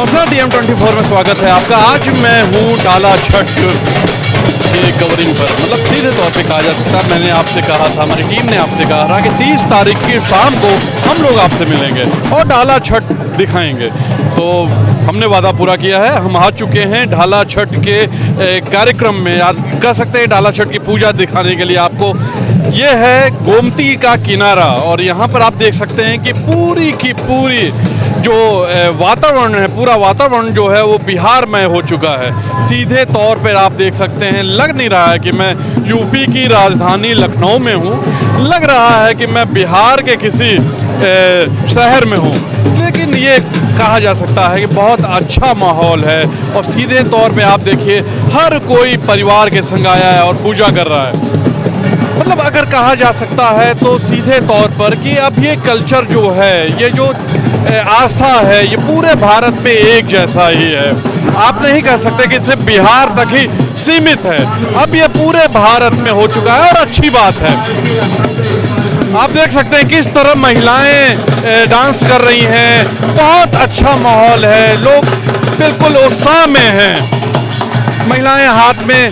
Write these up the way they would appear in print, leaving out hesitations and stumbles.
नमस्कार, DM24 में स्वागत है आपका। आज मैं हूँ डाला छठ के कवरिंग पर, मतलब सीधे तौर पे कहा जा सकता है। मैंने आपसे कहा था, हमारी टीम ने आपसे कहा था कि 30 तारीख की शाम को हम लोग आपसे मिलेंगे और डाला छठ दिखाएंगे। तो हमने वादा पूरा किया है। हम आ चुके हैं डाला छठ के कार्यक्रम में। आज कह सकते हैं डाला छठ की पूजा दिखाने के लिए आपको। ये है गोमती का किनारा और यहाँ पर आप देख सकते हैं कि पूरी की पूरी जो वातावरण है, पूरा वातावरण जो है वो बिहारमय हो चुका है। सीधे तौर पर आप देख सकते हैं, लग नहीं रहा है कि मैं यूपी की राजधानी लखनऊ में हूँ, लग रहा है कि मैं बिहार के किसी शहर में हूँ। लेकिन ये कहा जा सकता है कि बहुत अच्छा माहौल है और सीधे तौर पे आप देखिए हर कोई परिवार के संग आया है और पूजा कर रहा है। मतलब अगर कहा जा सकता है तो सीधे तौर पर कि अब ये कल्चर जो है, ये जो आस्था है, ये पूरे भारत में एक जैसा ही है। आप नहीं कह सकते कि सिर्फ बिहार तक ही सीमित है, अब ये पूरे भारत में हो चुका है और अच्छी बात है। आप देख सकते हैं किस तरह महिलाएं डांस कर रही हैं, बहुत अच्छा माहौल है, लोग बिल्कुल उत्साह में हैं। महिलाएं हाथ में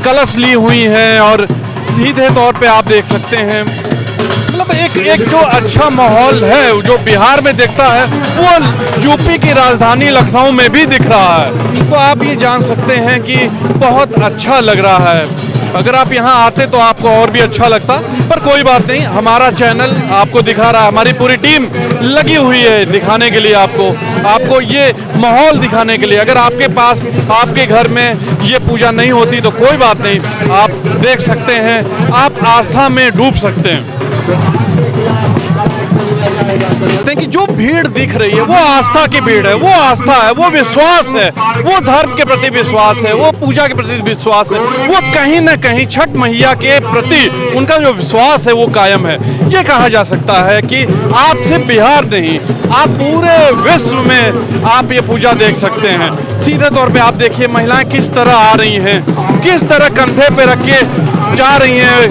कलश ली हुई हैं और सीधे तौर पे आप देख सकते हैं, मतलब एक जो अच्छा माहौल है जो बिहार में दिखता है वो यूपी की राजधानी लखनऊ में भी दिख रहा है। तो आप ये जान सकते हैं कि बहुत अच्छा लग रहा है। अगर आप यहाँ आते तो आपको और भी अच्छा लगता, पर कोई बात नहीं, हमारा चैनल आपको दिखा रहा है, हमारी पूरी टीम लगी हुई है दिखाने के लिए आपको ये माहौल दिखाने के लिए। अगर आपके पास आपके घर में ये पूजा नहीं होती तो कोई बात नहीं, आप देख सकते हैं, आप आस्था में डूब सकते हैं। कि जो भीड़ दिख रही है वो आस्था की भीड़ है, वो आस्था है, वो विश्वास है, वो धर्म के प्रति विश्वास है, वो पूजा के प्रति विश्वास है, वो कहीं ना कहीं छठ मैया के प्रति उनका जो विश्वास है वो कायम है। ये कहा जा सकता है कि आप सिर्फ बिहार नहीं, आप पूरे विश्व में आप ये पूजा देख सकते हैं। सीधे तौर पे आप देखिए महिलाएं किस तरह आ रही हैं, किस तरह कंधे पे रख के जा रही हैं,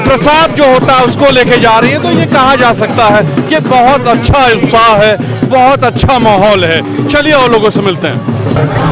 प्रसाद जो होता है उसको लेके जा रही है। तो ये कहा जा सकता है कि बहुत अच्छा उत्साह है, बहुत अच्छा माहौल है। चलिए और लोगों से मिलते हैं।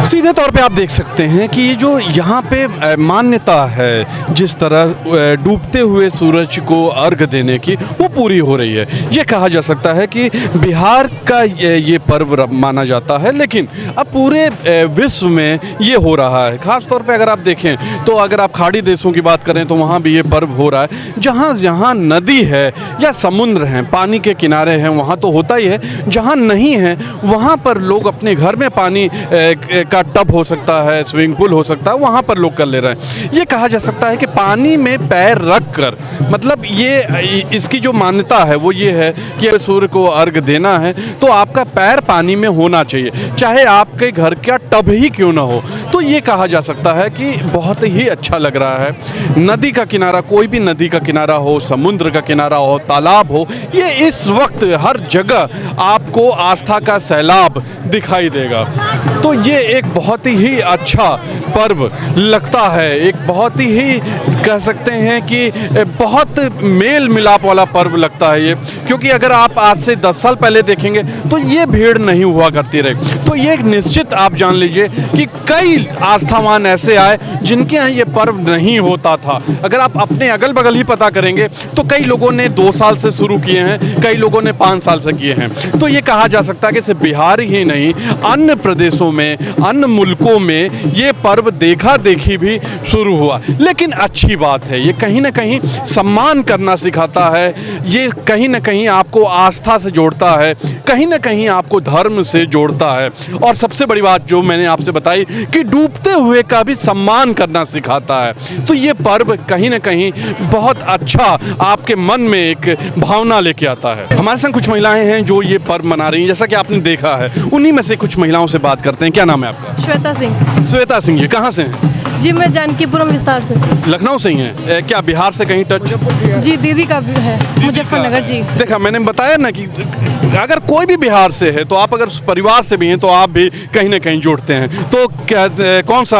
सीधे तौर पे आप देख सकते हैं कि ये जो यहाँ पे मान्यता है, जिस तरह डूबते हुए सूरज को अर्घ देने की, वो पूरी हो रही है। ये कहा जा सकता है कि बिहार का ये पर्व माना जाता है, लेकिन अब पूरे विश्व में ये हो रहा है। खास तौर पे अगर आप देखें तो अगर आप खाड़ी देशों की बात करें तो वहाँ भी ये पर्व हो रहा है। जहाँ जहाँ नदी है या समुद्र हैं, पानी के किनारे हैं, वहाँ तो होता ही है। जहाँ नहीं है वहाँ पर लोग अपने घर में पानी का टब हो सकता है, स्विमिंग पूल हो सकता है, वहाँ पर लोग कर ले रहे हैं। ये कहा जा सकता है कि पानी में पैर रख कर, मतलब ये इसकी जो मान्यता है वो ये है कि सूर्य को अर्घ देना है तो आपका पैर पानी में होना चाहिए, चाहे आपके घर का टब ही क्यों ना हो। तो ये कहा जा सकता है कि बहुत ही अच्छा लग रहा है। नदी का किनारा, कोई भी नदी का किनारा हो, समुद्र का किनारा हो, तालाब हो, ये इस वक्त हर जगह आपको आस्था का सैलाब दिखाई देगा। तो ये एक बहुत ही अच्छा पर्व लगता है, एक बहुत ही कह सकते हैं कि बहुत मेल मिलाप वाला पर्व लगता है ये। क्योंकि अगर आप आज से 10 साल पहले देखेंगे तो ये भीड़ नहीं हुआ करती रही। तो ये एक निश्चित आप जान लीजिए कि कई आस्थावान ऐसे आए जिनके यहाँ ये पर्व नहीं होता था। अगर आप अपने अगल बगल ही पता करेंगे तो कई लोगों ने 2 साल से शुरू किए हैं, कई लोगों ने 5 साल से किए हैं। तो ये कहा जा सकता है कि सिर्फ बिहार ही नहीं, अन्य प्रदेशों में, अन्य मुल्कों में ये पर्व देखा देखी भी शुरू हुआ। लेकिन अच्छी बात है, ये कहीं ना कहीं सम्मान करना सिखाता है, ये कहीं ना कहीं आपको आस्था से जोड़ता है, कहीं ना कहीं आपको धर्म से जोड़ता है। और सबसे बड़ी बात जो मैंने आपसे बताई कि डूबते हुए का भी सम्मान करना सिखाता है। तो ये पर्व कहीं ना कहीं बहुत अच्छा आपके मन में एक भावना लेके आता है। हमारे संग कुछ महिलाएं हैं जो ये पर्व मना रही हैं, जैसा कि आपने देखा है। उन्हीं में से कुछ महिलाओं से बात करते हैं। क्या नाम है आपका? श्वेता सिंह। श्वेता सिंह जी कहाँ से हैं? जी मैं जानकीपुरम विस्तार से। लखनऊ से ही हैं? क्या बिहार से कहीं टच? जी दीदी का भी है मुजफ्फरनगर जी। देखा मैंने बताया ना कि अगर कोई भी बिहार से है तो आप अगर परिवार से भी हैं तो आप भी कहीं ना कहीं जोड़ते हैं। तो क्या कौन सा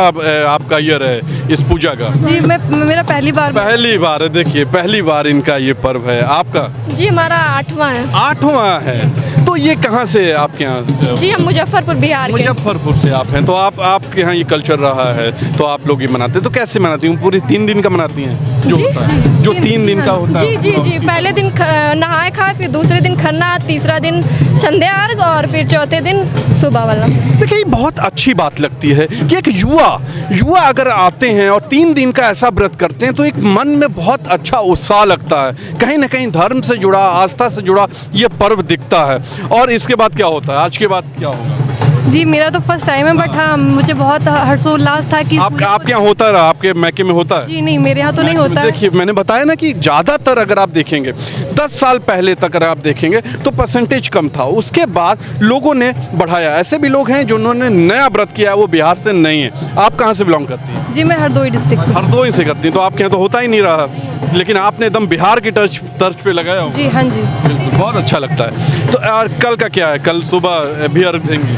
आपका ईयर है इस पूजा का? जी मेरा पहली बार है। देखिए पहली बार इनका ये पर्व है। आपका? जी हमारा 8वां है। 8वां है। तो ये कहाँ से आपके यहाँ? जी हम मुजफ्फरपुर बिहार के। मुजफ्फरपुर से आप हैं। तो आपके यहाँ ये कल्चर रहा है तो आप लोग ये मनाते हैं। तो कैसे मनाती हूँ? पूरी 3 दिन का मनाती हैं जो होता है? जो 3 दिन का होता है? जी पहले दिन नहाए खाए, फिर दूसरे दिन खरना, तीसरा दिन संध्या अर्घ और फिर चौथे दिन सुबह वाला। देखिए ये बहुत अच्छी बात लगती है कि एक युवा अगर आते हैं और 3 दिन का ऐसा व्रत करते हैं तो एक मन में बहुत अच्छा उत्साह लगता है। कहीं ना कहीं धर्म से जुड़ा, आस्था से जुड़ा ये पर्व दिखता है। और इसके बाद क्या होता है? आज के बाद क्या होगा? जी मेरा तो फर्स्ट टाइम है, बट हाँ मुझे बहुत हर्षोल्लास था कि आपके यहाँ होता है? आपके मैके में होता है? जी नहीं, मेरे यहाँ तो नहीं होता। देखिए मैंने बताया ना कि ज़्यादातर अगर आप देखेंगे 10 साल पहले तक अगर आप देखेंगे तो परसेंटेज कम था। उसके बाद लोगों ने बढ़ाया। ऐसे भी लोग हैं जिन्होंने नया व्रत किया है, वो बिहार से नहीं है। आप कहाँ से बिलोंग करती हैं? जी मैं हरदोई डिस्ट्रिक्ट से। हरदोई से करती हैं। तो आपके यहाँ तो होता ही नहीं रहा, लेकिन आपने एकदम बिहार की तर्ज पे लगाया हो। जी हाँ जी बिल्कुल, बहुत अच्छा लगता है। तो और कल का क्या है? कल सुबह भी अर्घ देंगी?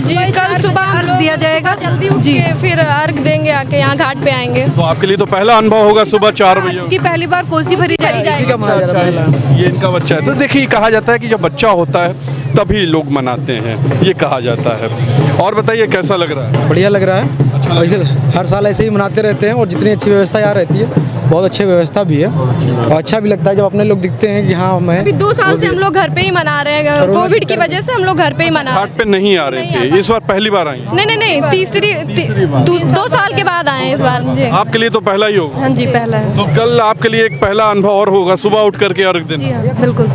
जी कल सुबह अर्घ दिया जाएगा जल्दी उठ के, फिर अर्घ देंगे, आके यहाँ घाट पे आएंगे। तो आपके लिए तो पहला अनुभव होगा सुबह 4 बजे। इसकी पहली बार कोसी भरी जाएगी। ये इनका बच्चा है। तो देखिए कहा जाता है कि जब बच्चा होता है तभी लोग मनाते हैं, ये कहा जाता है। और बताइए कैसा लग रहा है? बढ़िया लग रहा है। वैसे हर साल ऐसे ही मनाते रहते हैं और जितनी अच्छी व्यवस्था यहाँ रहती है, बहुत अच्छी व्यवस्था भी है और अच्छा भी लगता है जब अपने लोग दिखते हैं कि हाँ मैं। अभी 2 साल से हम लोग घर पे ही मना रहे हैं, कोविड की वजह से हम लोग घर पे ही मना रहे हैं। घाट पे नहीं आ रहे थे इस बार? पहली बार आई? नहीं, तीसरी 2 साल के बाद आए इस बार। जी आपके लिए तो पहला ही होगा? हाँ जी पहला है। तो कल आपके लिए एक पहला अनुभव और होगा, सुबह उठ करके अर्घ देना। जी हाँ बिल्कुल।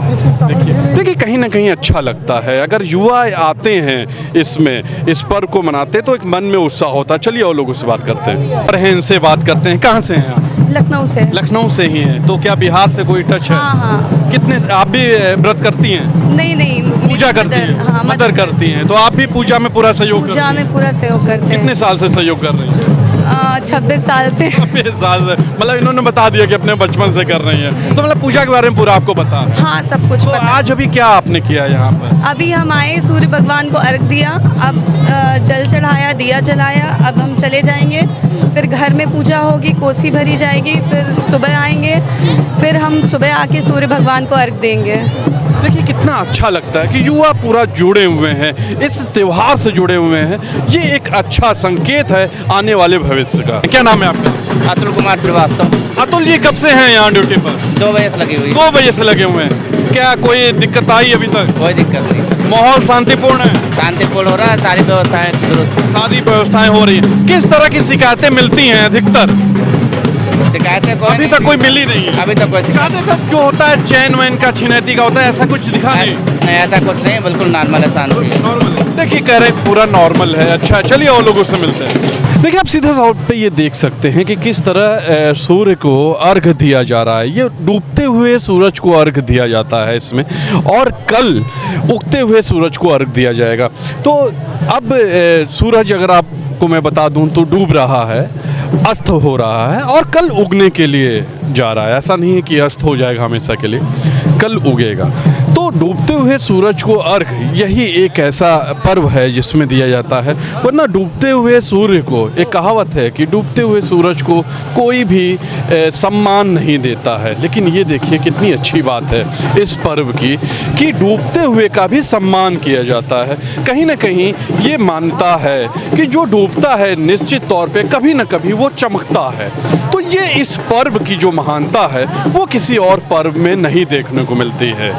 देखिए कहीं ना कहीं अच्छा लगता है अगर युवा आते हैं इसमें, इस पर्व को मनाते हैं तो एक मन में उत्साह होता है। चलिए और लोगों से बात करते हैं और इनसे बात करते हैं। कहाँ से हैं आप? लखनऊ से। लखनऊ से ही हैं। तो क्या बिहार से कोई टच है? हाँ। कितने आप भी व्रत करती हैं? नहीं पूजा करती हैं? हाँ, मदर करती हैं। तो आप भी पूजा में पूरा सहयोग पूजा में पूरा सहयोग करते हैं। कितने साल से सहयोग कर रही हैं? 26 साल से। 26 साल से, मतलब इन्होंने बता दिया कि अपने बचपन से कर रही हैं। तो मतलब पूजा के बारे में पूरा आपको बता। हाँ सब कुछ तो पता। आज अभी क्या आपने किया यहाँ पर? अभी हम आए, सूर्य भगवान को अर्घ दिया, अब जल चढ़ाया, दिया जलाया, अब हम चले जाएंगे। फिर घर में पूजा होगी, कोसी भरी जाएगी, फिर सुबह आएंगे, फिर हम सुबह आके सूर्य भगवान को अर्घ देंगे। देखिए कितना अच्छा लगता है कि युवा पूरा जुड़े हुए हैं, इस त्योहार से जुड़े हुए हैं। ये एक अच्छा संकेत है आने वाले भविष्य का। क्या नाम है आपका? अतुल कुमार श्रीवास्तव। अतुल जी कब से हैं यहाँ ड्यूटी पर? 2 बजे से लगी हुई। 2 बजे से लगे हुए हैं। क्या कोई दिक्कत आई अभी तक? कोई दिक्कत नहीं, माहौल शांतिपूर्ण है? शांतिपूर्ण हो रहा है, सारी व्यवस्थाएं दुरुस्त। सारी व्यवस्थाएं हो रही हैं। किस तरह की शिकायतें मिलती हैं अधिकतर? शिकायतें कोई अभी तक कोई मिली नहीं है। अभी तक कोई शिकायत ज्यादातर जो होता है चैन वैन का, छिनैती का होता है, ऐसा कुछ दिखा नहीं? नहीं, ऐसा कुछ नहीं, बिल्कुल नॉर्मल है, शांति है। नॉर्मल है। देखिए कह रहे पूरा नॉर्मल है। अच्छा चलिए और लोगों से मिलते हैं। देखिए आप सीधे तौर पे ये देख सकते हैं कि किस तरह सूर्य को अर्घ दिया जा रहा है। ये डूबते हुए सूरज को अर्घ दिया जाता है इसमें, और कल उगते हुए सूरज को अर्घ दिया जाएगा। तो अब सूरज अगर आपको मैं बता दूं तो डूब रहा है, अस्त हो रहा है और कल उगने के लिए जा रहा है। ऐसा नहीं है कि अस्त हो जाएगा हमेशा के लिए, कल उगेगा। तो डूबते हुए सूरज को अर्घ, यही एक ऐसा पर्व है जिसमें दिया जाता है। वरना डूबते हुए सूर्य को, एक कहावत है कि डूबते हुए सूरज को कोई भी सम्मान नहीं देता है। लेकिन ये देखिए कितनी अच्छी बात है इस पर्व की कि डूबते हुए का भी सम्मान किया जाता है। कहीं ना कहीं ये मानता है कि जो डूबता है निश्चित तौर पे कभी ना कभी वो चमकता है। तो ये इस पर्व की जो महानता है वो किसी और पर्व में नहीं देखने को मिलती है।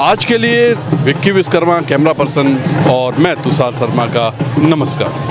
आज के लिए विक्की विश्वकर्मा कैमरा पर्सन और मैं तुषार शर्मा का नमस्कार।